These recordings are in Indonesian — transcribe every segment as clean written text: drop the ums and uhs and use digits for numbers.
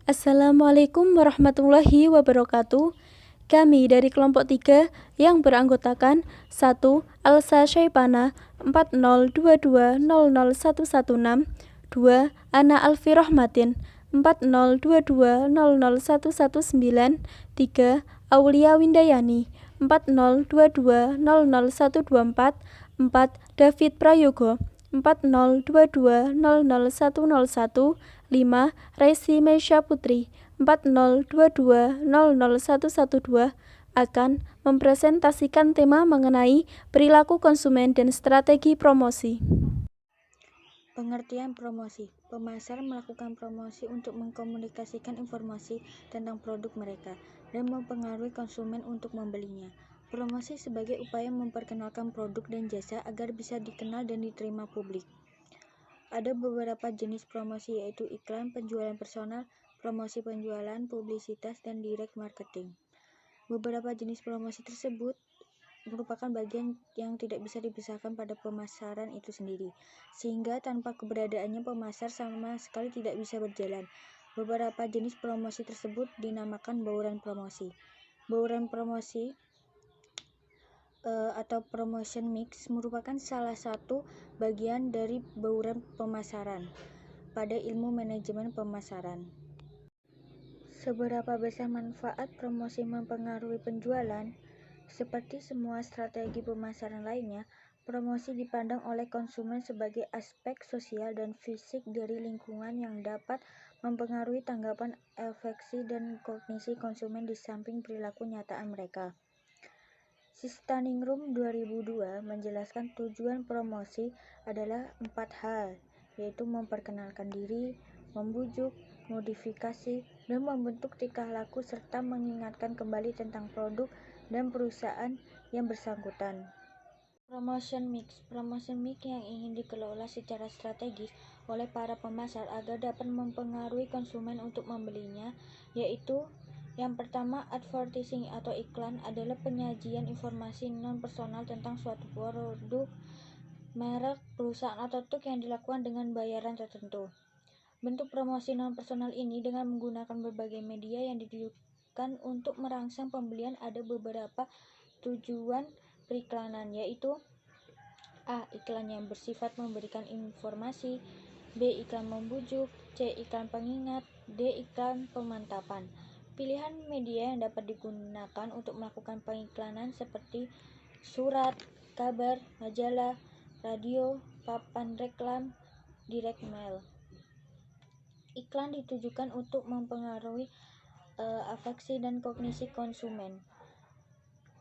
Assalamualaikum warahmatullahi wabarakatuh. Kami dari kelompok 3 yang beranggotakan 1. Alsa Syaibana 40220016, 2. Ana Alfi Rahmatin 40220019, 3. Aulia Windayani 4022000124, 4. David Prayogo 4022000101, 5. Resi Meisya Putri 4022001112 akan mempresentasikan tema mengenai perilaku konsumen dan strategi promosi. Pengertian promosi. Pemasar melakukan promosi untuk mengkomunikasikan informasi tentang produk mereka dan mempengaruhi konsumen untuk membelinya. Promosi sebagai upaya memperkenalkan produk dan jasa agar bisa dikenal dan diterima publik. Ada beberapa jenis promosi, yaitu iklan, penjualan personal, promosi penjualan, publisitas, dan direct marketing. Beberapa jenis promosi tersebut merupakan bagian yang tidak bisa dipisahkan pada pemasaran itu sendiri, sehingga tanpa keberadaannya pemasar sama sekali tidak bisa berjalan. Beberapa jenis promosi tersebut dinamakan bauran promosi. Bauran promosi atau promotion mix merupakan salah satu bagian dari bauran pemasaran pada ilmu manajemen pemasaran. Seberapa besar manfaat promosi mempengaruhi penjualan? Seperti semua strategi pemasaran lainnya, promosi dipandang oleh konsumen sebagai aspek sosial dan fisik dari lingkungan yang dapat mempengaruhi tanggapan, afeksi, dan kognisi konsumen di samping perilaku nyataan mereka. Standing Room 2002 menjelaskan tujuan promosi adalah 4 hal, yaitu memperkenalkan diri, membujuk, modifikasi, dan membentuk tingkah laku serta mengingatkan kembali tentang produk dan perusahaan yang bersangkutan. Promotion mix yang ingin dikelola secara strategis oleh para pemasar agar dapat mempengaruhi konsumen untuk membelinya, yaitu yang pertama, advertising atau iklan adalah penyajian informasi non-personal tentang suatu produk, merek, perusahaan atau truk yang dilakukan dengan bayaran tertentu. Bentuk promosi non-personal ini dengan menggunakan berbagai media yang ditujukan untuk merangsang pembelian. Ada beberapa tujuan periklanan, yaitu A. Iklan yang bersifat memberikan informasi, B. Iklan membujuk, C. Iklan pengingat, D. Iklan pemantapan. Pilihan media yang dapat digunakan untuk melakukan pengiklanan seperti surat, kabar, majalah, radio, papan reklam, direct mail. Iklan ditujukan untuk mempengaruhi afeksi dan kognisi konsumen.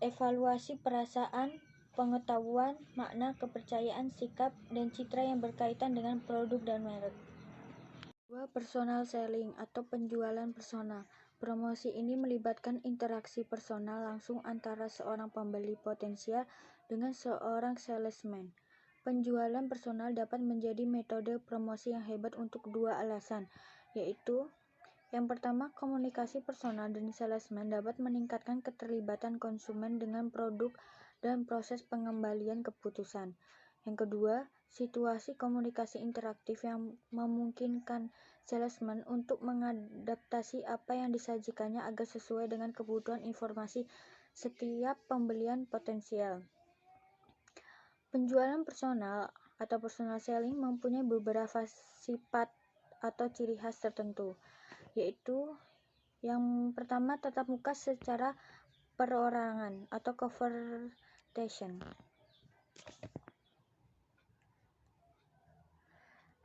Evaluasi perasaan, pengetahuan, makna, kepercayaan, sikap, dan citra yang berkaitan dengan produk dan merek. 2. Personal selling atau penjualan personal. Promosi ini melibatkan interaksi personal langsung antara seorang pembeli potensial dengan seorang salesman. Penjualan personal dapat menjadi metode promosi yang hebat untuk 2 alasan, yaitu yang pertama, komunikasi personal dan salesman dapat meningkatkan keterlibatan konsumen dengan produk dan proses pengembalian keputusan. Yang kedua, situasi komunikasi interaktif yang memungkinkan salesman untuk mengadaptasi apa yang disajikannya agar sesuai dengan kebutuhan informasi setiap pembelian potensial. Penjualan personal atau personal selling mempunyai beberapa sifat atau ciri khas tertentu, yaitu yang pertama, tatap muka secara perorangan atau conversation,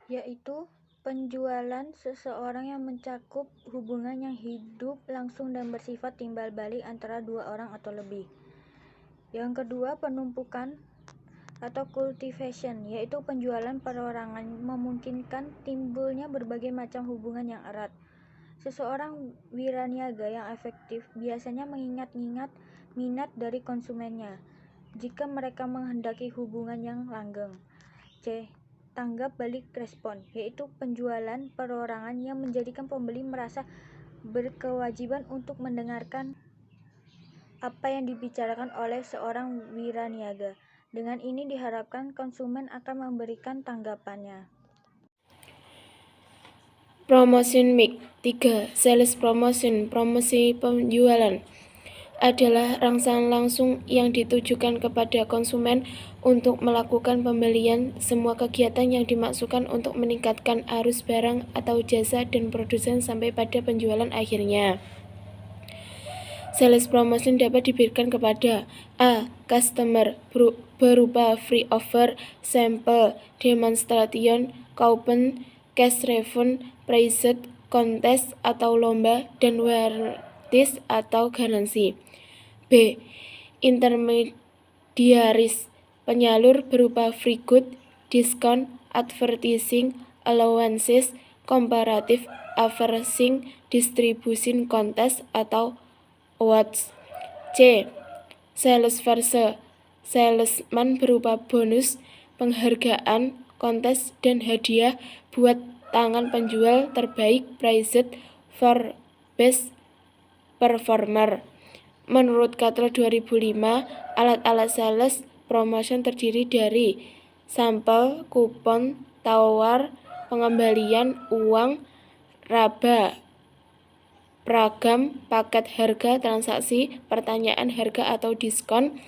yaitu penjualan seseorang yang mencakup hubungan yang hidup langsung dan bersifat timbal balik antara 2 orang atau lebih. Yang kedua, penumpukan atau cultivation, yaitu penjualan perorangan memungkinkan timbulnya berbagai macam hubungan yang erat. Seseorang wiraniaga yang efektif biasanya mengingat-ingat minat dari konsumennya jika mereka menghendaki hubungan yang langgeng. C. Tanggap balik respon, yaitu penjualan perorangan yang menjadikan pembeli merasa berkewajiban untuk mendengarkan apa yang dibicarakan oleh seorang wiraniaga. Dengan ini diharapkan konsumen akan memberikan tanggapannya. Promotion mix. 3. Sales promotion. Promosi penjualan adalah rangsangan langsung yang ditujukan kepada konsumen untuk melakukan pembelian. Semua kegiatan yang dimaksudkan untuk meningkatkan arus barang atau jasa dan produsen sampai pada penjualan akhirnya. Sales promotion dapat diberikan kepada A. Customer berupa free offer, sampel, demonstration, coupon, cash refund, priced, kontes atau lomba, dan warranties atau garansi. B. Intermediaries, penyalur berupa free good, discount, advertising, allowances, comparative advertising, distribution contest atau awards. C. Salesperson, salesman berupa bonus, penghargaan, kontes, dan hadiah buat tangan penjual terbaik, prized for best performer. Menurut Katalog 2005, alat-alat sales promotion terdiri dari sampel, kupon, tawar, pengembalian uang, raba, ragam, paket harga, transaksi, pertanyaan harga atau diskon,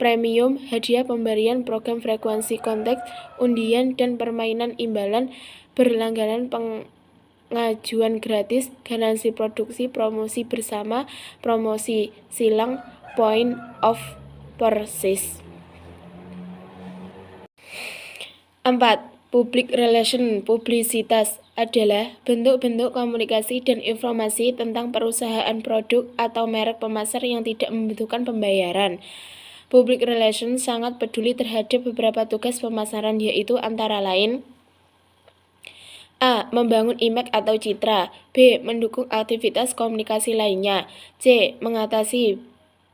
premium, hadiah, pemberian, program frekuensi kontak, undian, dan permainan imbalan, berlangganan, pengajuan gratis, garansi produksi, promosi bersama, promosi silang, point of purchase. 4. Public relation, publisitas adalah bentuk-bentuk komunikasi dan informasi tentang perusahaan, produk, atau merek pemasar yang tidak membutuhkan pembayaran. Public relation sangat peduli terhadap beberapa tugas pemasaran, yaitu antara lain: A. Membangun image atau citra. B. Mendukung aktivitas komunikasi lainnya. C. Mengatasi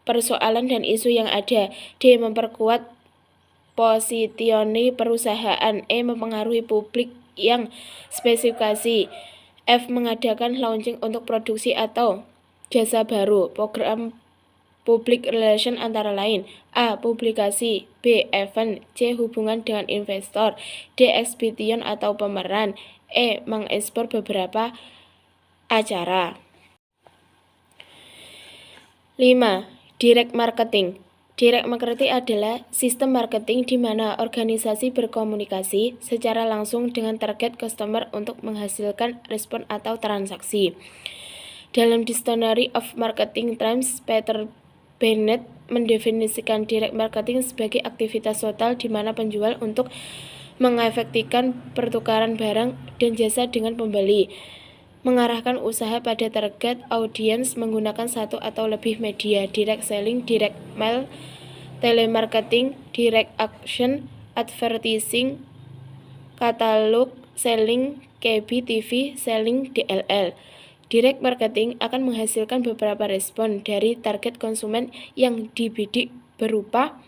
persoalan dan isu yang ada. D. Memperkuat posisioni perusahaan. E. Mempengaruhi publik yang spesifikasi. F. Mengadakan launching untuk produksi atau jasa baru. Program public relation antara lain: A. Publikasi. B. Event. C. Hubungan dengan investor. D. Ekspedisi atau pemeran. E. Mengekspor beberapa acara. 5. Direct marketing. Direct marketing adalah sistem marketing di mana organisasi berkomunikasi secara langsung dengan target customer untuk menghasilkan respon atau transaksi. Dalam Dictionary of Marketing Terms, Peter Bennett mendefinisikan direct marketing sebagai aktivitas total di mana penjual untuk mengefektifkan pertukaran barang dan jasa dengan pembeli, mengarahkan usaha pada target audiens menggunakan satu atau lebih media. Direct selling, direct mail, telemarketing, direct action, advertising, katalog selling, KB TV selling, DLL. Direct marketing akan menghasilkan beberapa respon dari target konsumen yang dibidik berupa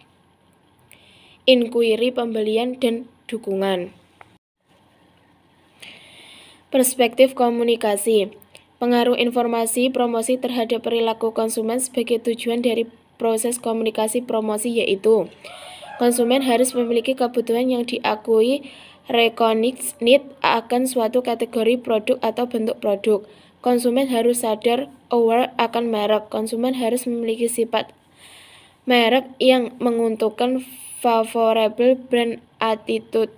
inquiry, pembelian, dan dukungan. Perspektif komunikasi. Pengaruh informasi promosi terhadap perilaku konsumen sebagai tujuan dari proses komunikasi promosi, yaitu konsumen harus memiliki kebutuhan yang diakui recognized need akan suatu kategori produk atau bentuk produk. Konsumen harus sadar aware akan merek. Konsumen harus memiliki sifat merek yang menguntungkan favorable brand attitude.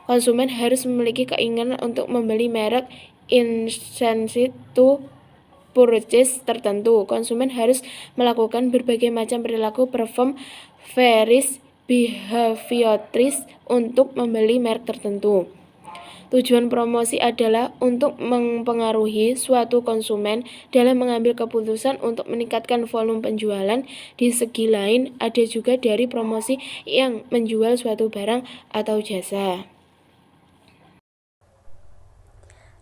Konsumen harus memiliki keinginan untuk membeli merek, incentive to purchase tertentu. Konsumen harus melakukan berbagai macam perilaku perform various behaviors untuk membeli merek tertentu. Tujuan promosi adalah untuk mempengaruhi suatu konsumen dalam mengambil keputusan untuk meningkatkan volume penjualan. Di segi lain, ada juga dari promosi yang menjual suatu barang atau jasa.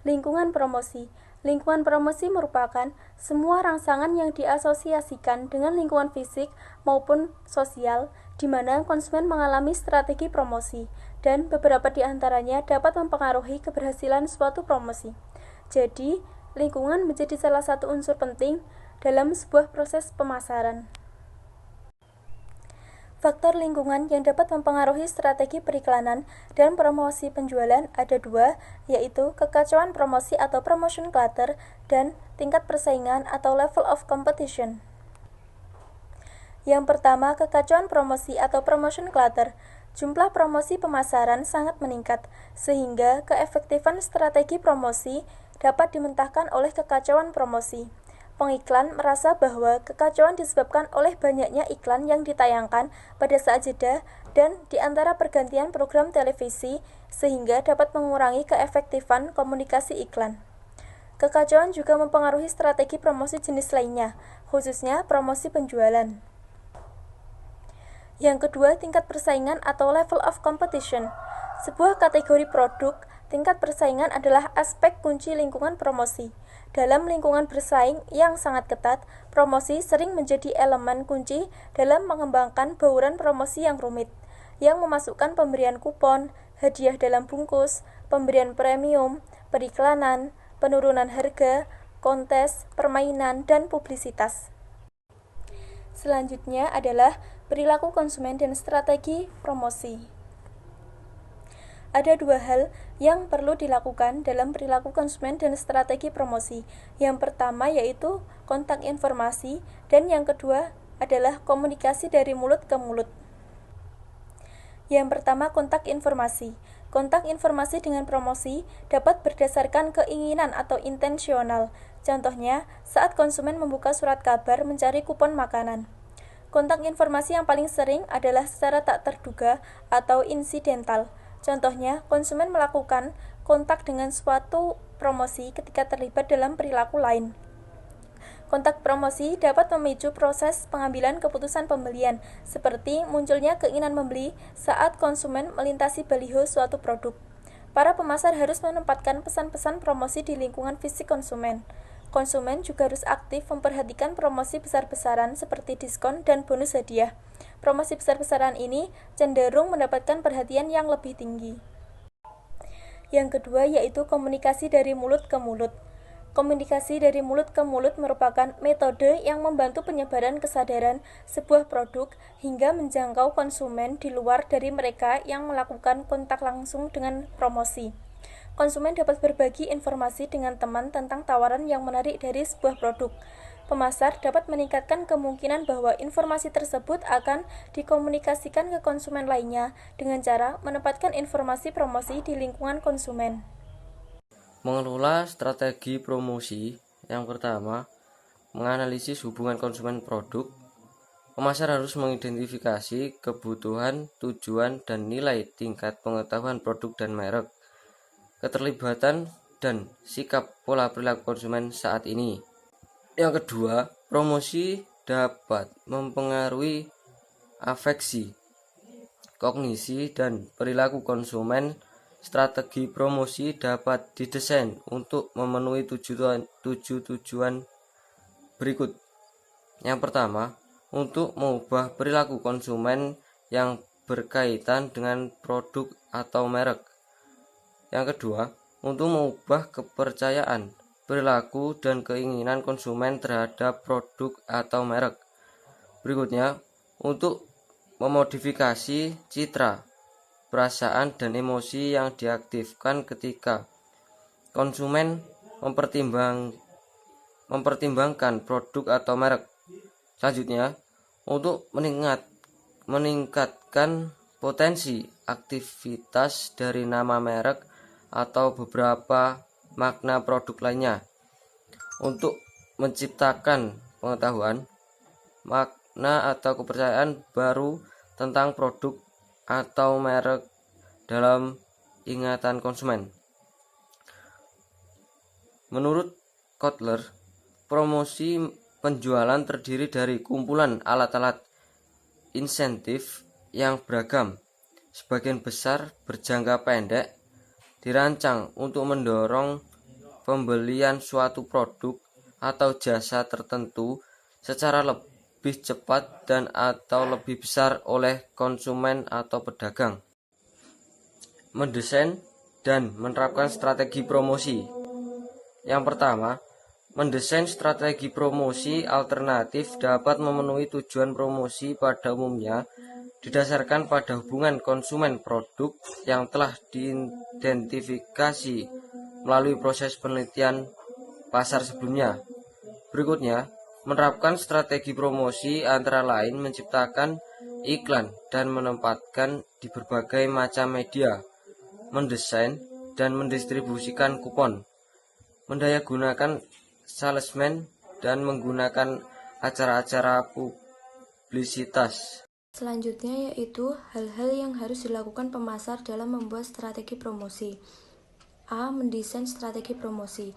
Lingkungan promosi. Lingkungan promosi merupakan semua rangsangan yang diasosiasikan dengan lingkungan fisik maupun sosial, di mana konsumen mengalami strategi promosi, dan beberapa di antaranya dapat mempengaruhi keberhasilan suatu promosi. Jadi, lingkungan menjadi salah satu unsur penting dalam sebuah proses pemasaran. Faktor lingkungan yang dapat mempengaruhi strategi periklanan dan promosi penjualan ada dua, yaitu kekacauan promosi atau promotion clutter dan tingkat persaingan atau level of competition. Yang pertama, kekacauan promosi atau promotion clutter. Jumlah promosi pemasaran sangat meningkat, sehingga keefektifan strategi promosi dapat dimentahkan oleh kekacauan promosi. Pengiklan merasa bahwa kekacauan disebabkan oleh banyaknya iklan yang ditayangkan pada saat jeda dan di antara pergantian program televisi, sehingga dapat mengurangi keefektifan komunikasi iklan. Kekacauan juga mempengaruhi strategi promosi jenis lainnya, khususnya promosi penjualan. Yang kedua, tingkat persaingan atau level of competition. Sebuah kategori produk, tingkat persaingan adalah aspek kunci lingkungan promosi. Dalam lingkungan bersaing yang sangat ketat, promosi sering menjadi elemen kunci dalam mengembangkan bauran promosi yang rumit, yang memasukkan pemberian kupon, hadiah dalam bungkus, pemberian premium, periklanan, penurunan harga, kontes, permainan, dan publisitas. Selanjutnya adalah perilaku konsumen dan strategi promosi. Ada dua hal yang perlu dilakukan dalam perilaku konsumen dan strategi promosi. Yang pertama yaitu kontak informasi, dan yang kedua adalah komunikasi dari mulut ke mulut. Yang pertama, kontak informasi. Kontak informasi dengan promosi dapat berdasarkan keinginan atau intensional. Contohnya, saat konsumen membuka surat kabar mencari kupon makanan. Kontak informasi yang paling sering adalah secara tak terduga atau insidental. Contohnya, konsumen melakukan kontak dengan suatu promosi ketika terlibat dalam perilaku lain. Kontak promosi dapat memicu proses pengambilan keputusan pembelian, seperti munculnya keinginan membeli saat konsumen melintasi baliho suatu produk. Para pemasar harus menempatkan pesan-pesan promosi di lingkungan fisik konsumen. Konsumen juga harus aktif memperhatikan promosi besar-besaran seperti diskon dan bonus hadiah. Promosi besar-besaran ini cenderung mendapatkan perhatian yang lebih tinggi. Yang kedua yaitu komunikasi dari mulut ke mulut. Komunikasi dari mulut ke mulut merupakan metode yang membantu penyebaran kesadaran sebuah produk hingga menjangkau konsumen di luar dari mereka yang melakukan kontak langsung dengan promosi. Konsumen dapat berbagi informasi dengan teman tentang tawaran yang menarik dari sebuah produk. Pemasar dapat meningkatkan kemungkinan bahwa informasi tersebut akan dikomunikasikan ke konsumen lainnya dengan cara menempatkan informasi promosi di lingkungan konsumen. Mengelola strategi promosi. Yang pertama, menganalisis hubungan konsumen produk. Pemasar harus mengidentifikasi kebutuhan, tujuan, dan nilai tingkat pengetahuan produk dan merek, keterlibatan dan sikap pola perilaku konsumen saat ini. Yang kedua, promosi dapat mempengaruhi afeksi, kognisi, dan perilaku konsumen. Strategi promosi dapat didesain untuk memenuhi tujuan berikut. Yang pertama, untuk mengubah perilaku konsumen yang berkaitan dengan produk atau merek. Yang kedua, untuk mengubah kepercayaan, perilaku, dan keinginan konsumen terhadap produk atau merek. Berikutnya, untuk memodifikasi citra, perasaan, dan emosi yang diaktifkan ketika konsumen mempertimbangkan produk atau merek. Selanjutnya, untuk meningkatkan potensi aktivitas dari nama merek atau beberapa makna produk lainnya, untuk menciptakan pengetahuan, makna atau kepercayaan baru tentang produk atau merek dalam ingatan konsumen. Menurut Kotler, promosi penjualan terdiri dari kumpulan alat-alat insentif yang beragam, sebagian besar berjangka pendek, dirancang untuk mendorong pembelian suatu produk atau jasa tertentu secara lebih cepat dan atau lebih besar oleh konsumen atau pedagang. Mendesain dan menerapkan strategi promosi. Yang pertama, mendesain strategi promosi alternatif dapat memenuhi tujuan promosi pada umumnya didasarkan pada hubungan konsumen produk yang telah diidentifikasi melalui proses penelitian pasar sebelumnya. Berikutnya, menerapkan strategi promosi antara lain menciptakan iklan dan menempatkan di berbagai macam media, mendesain dan mendistribusikan kupon, mendayagunakan salesman, dan menggunakan acara-acara publisitas. Selanjutnya yaitu hal-hal yang harus dilakukan pemasar dalam membuat strategi promosi. A. Mendesain strategi promosi.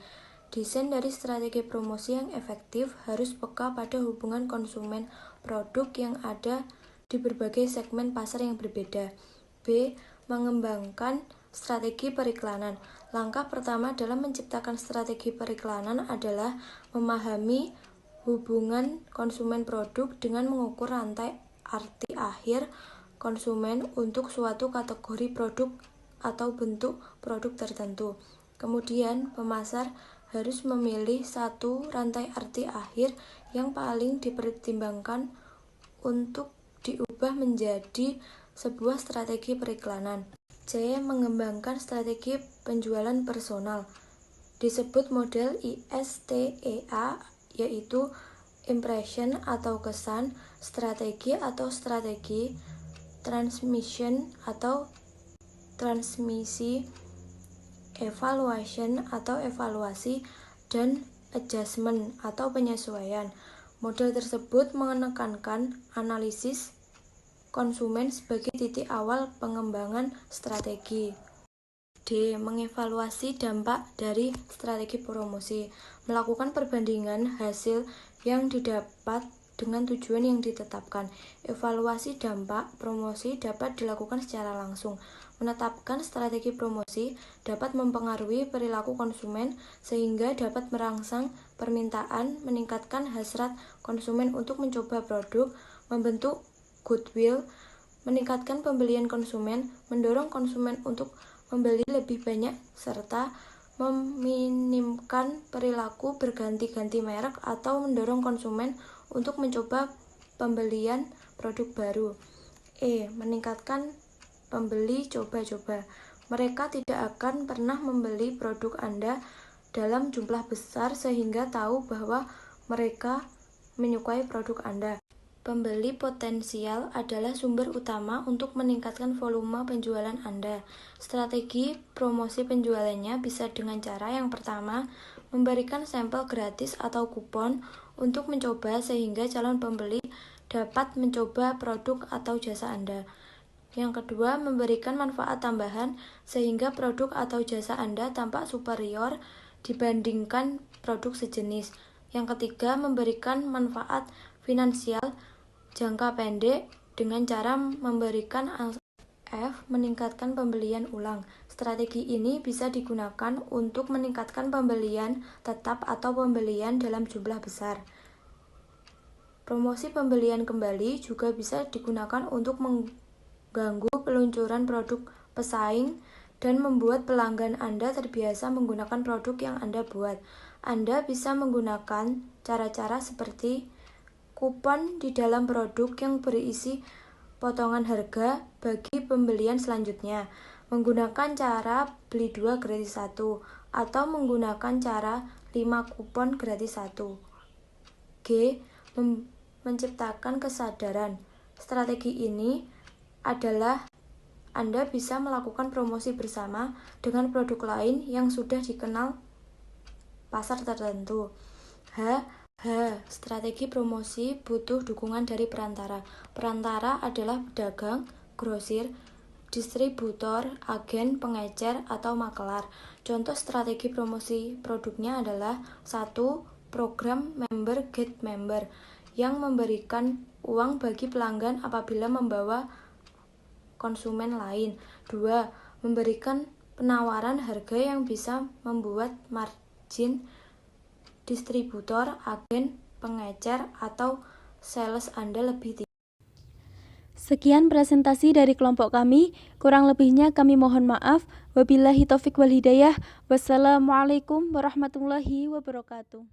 Desain dari strategi promosi yang efektif harus peka pada hubungan konsumen produk yang ada di berbagai segmen pasar yang berbeda. B. Mengembangkan strategi periklanan. Langkah pertama dalam menciptakan strategi periklanan adalah memahami hubungan konsumen produk dengan mengukur rantai arti akhir konsumen untuk suatu kategori produk atau bentuk produk tertentu. Kemudian, pemasar harus memilih satu rantai arti akhir yang paling dipertimbangkan untuk diubah menjadi sebuah strategi periklanan. C. Mengembangkan strategi penjualan personal. Disebut model ISTEA, yaitu impression atau kesan, strategi atau strategi, transmission atau transmisi, evaluation atau evaluasi, dan adjustment atau penyesuaian. Model tersebut menekankan analisis konsumen sebagai titik awal pengembangan strategi. D. Mengevaluasi dampak dari strategi promosi. Melakukan perbandingan hasil yang didapat dengan tujuan yang ditetapkan. Evaluasi dampak promosi dapat dilakukan secara langsung. Menetapkan strategi promosi dapat mempengaruhi perilaku konsumen sehingga dapat merangsang permintaan, meningkatkan hasrat konsumen untuk mencoba produk, membentuk goodwill, meningkatkan pembelian konsumen, mendorong konsumen untuk membeli lebih banyak, serta meminimkan perilaku berganti-ganti merek atau mendorong konsumen untuk mencoba pembelian produk baru. E. Meningkatkan pembeli coba-coba. Mereka tidak akan pernah membeli produk Anda dalam jumlah besar sehingga tahu bahwa mereka menyukai produk Anda. Pembeli potensial adalah sumber utama untuk meningkatkan volume penjualan Anda. Strategi promosi penjualannya bisa dengan cara yang pertama, memberikan sampel gratis atau kupon untuk mencoba sehingga calon pembeli dapat mencoba produk atau jasa Anda. Yang kedua, memberikan manfaat tambahan sehingga produk atau jasa Anda tampak superior dibandingkan produk sejenis. Yang ketiga, memberikan manfaat finansial jangka pendek dengan cara memberikan F. Meningkatkan pembelian ulang. Strategi ini bisa digunakan untuk meningkatkan pembelian tetap atau pembelian dalam jumlah besar. Promosi pembelian kembali juga bisa digunakan untuk mengganggu peluncuran produk pesaing dan membuat pelanggan Anda terbiasa menggunakan produk yang Anda buat. Anda bisa menggunakan cara-cara seperti kupon di dalam produk yang berisi potongan harga bagi pembelian selanjutnya, menggunakan cara beli 2 gratis 1, atau menggunakan cara 5 kupon gratis 1. G. Menciptakan kesadaran. Strategi ini adalah Anda bisa melakukan promosi bersama dengan produk lain yang sudah dikenal pasar tertentu. Strategi promosi butuh dukungan dari perantara. Perantara adalah pedagang, grosir, distributor, agen, pengecer, atau makelar. Contoh strategi promosi produknya adalah 1. Program Member Get Member yang memberikan uang bagi pelanggan apabila membawa konsumen lain. 2. Memberikan penawaran harga yang bisa membuat margin distributor, agen, pengecer, atau sales Anda lebih tinggi. Sekian presentasi dari kelompok kami, kurang lebihnya kami mohon maaf. Wabillahi taufik wal hidayah. Wassalamualaikum warahmatullahi wabarakatuh.